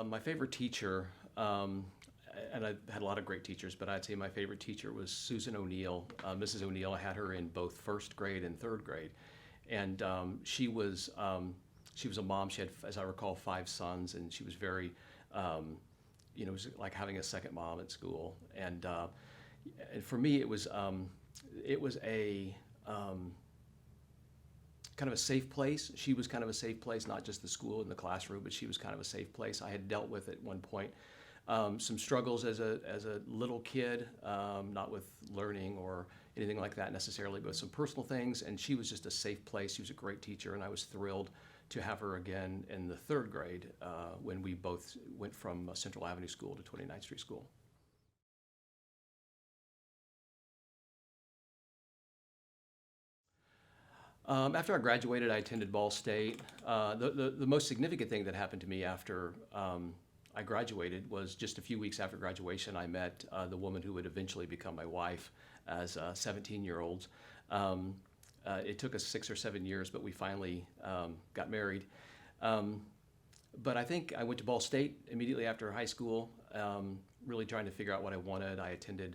My favorite teacher, and I had a lot of great teachers, but I'd say my favorite teacher was Susan O'Neill. Mrs. O'Neill, I had her in both first grade and third grade. And she was a mom. She had, as I recall, 5 sons, and she was very, it was like having a second mom at school. And for me, it was a kind of a safe place. She was kind of a safe place, not just the school and the classroom, but she was kind of a safe place. I had dealt with at one point some struggles as a little kid, not with learning or anything like that necessarily, but some personal things. And she was just a safe place. She was a great teacher, and I was thrilled to have her again in the third grade when we both went from Central Avenue School to 29th Street School. After I graduated, I attended Ball State. The most significant thing that happened to me after I graduated was just a few weeks after graduation, I met the woman who would eventually become my wife as 17-year-olds. It took us 6 or 7 years, but we finally got married. But I think I went to Ball State immediately after high school, really trying to figure out what I wanted. I attended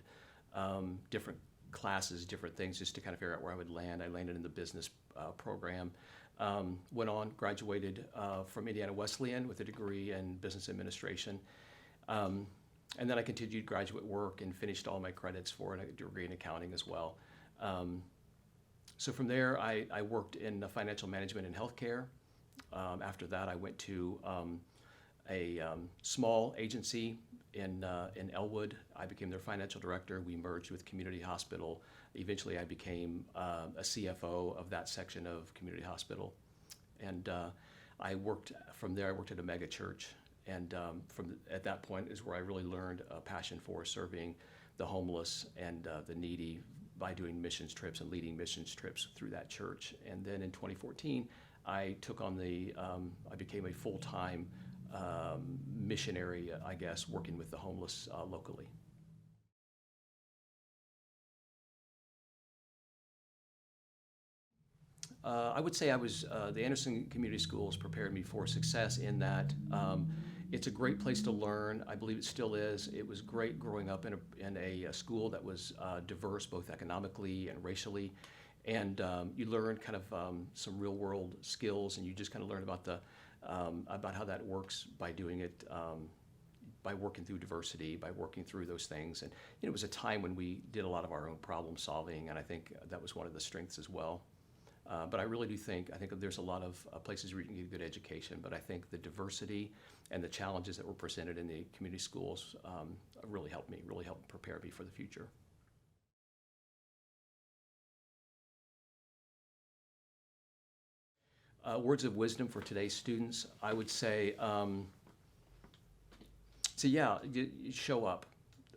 different classes, different things, just to kind of figure out where I would land. I landed in the business program. Went on, graduated from Indiana Wesleyan with a degree in business administration. And then I continued graduate work and finished all my credits for a degree in accounting as well. So from there, I worked in financial management and healthcare. After that, I went to a small agency in Elwood. I became their financial director. We merged with Community Hospital. Eventually, I became a CFO of that section of Community Hospital. And I worked from there. I worked at a mega church. And at that point is where I really learned a passion for serving the homeless and the needy by doing missions trips and leading missions trips through that church. And then in 2014, I took on I became a full-time missionary, I guess, working with the homeless locally. I would say the Anderson Community Schools prepared me for success in that it's a great place to learn. I believe it still is. It was great growing up in a school that was diverse, both economically and racially. And you learn kind of some real world skills, and you just kind of learn about how that works by doing it, by working through diversity, by working through those things. And it was a time when we did a lot of our own problem solving, and I think that was one of the strengths as well. But I really do think there's a lot of places where you can get a good education, but I think the diversity and the challenges that were presented in the community schools really helped prepare me for the future. Words of wisdom for today's students, I would say, you show up.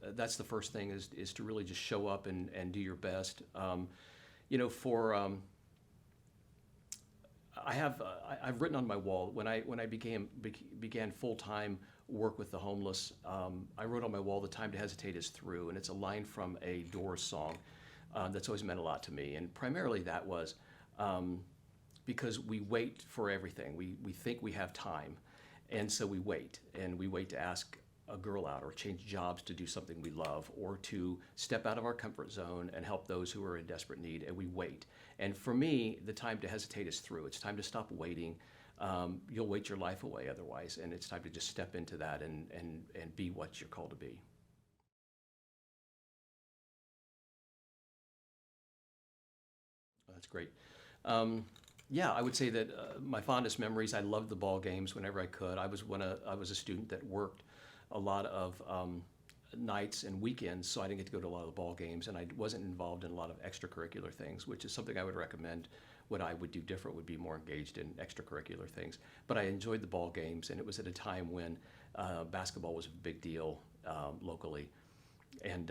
That's the first thing is to really just show up and do your best. I've written on my wall when I began full-time work with the homeless. I wrote on my wall, "The time to hesitate is through," and it's a line from a Doors song that's always meant a lot to me. And primarily that was because we wait for everything. We think we have time, and so we wait to ask a girl out or change jobs to do something we love or to step out of our comfort zone and help those who are in desperate need, and we wait. And for me, the time to hesitate is through. It's time to stop waiting. You'll wait your life away otherwise, and it's time to just step into that and be what you're called to be. That's great. I would say that my fondest memories, I loved the ball games whenever I could. I was a student that worked a lot of nights and weekends, so I didn't get to go to a lot of the ball games, and I wasn't involved in a lot of extracurricular things, which is something I would recommend. What I would do different would be more engaged in extracurricular things. But I enjoyed the ball games, and it was at a time when basketball was a big deal locally, and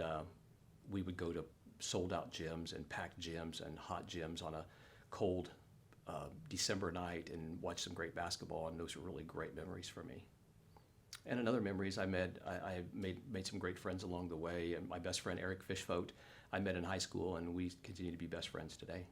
we would go to sold-out gyms and packed gyms and hot gyms on a cold December night and watch some great basketball, and those were really great memories for me. And another memory is I made some great friends along the way. And my best friend, Eric Fishvote, I met in high school, and we continue to be best friends today.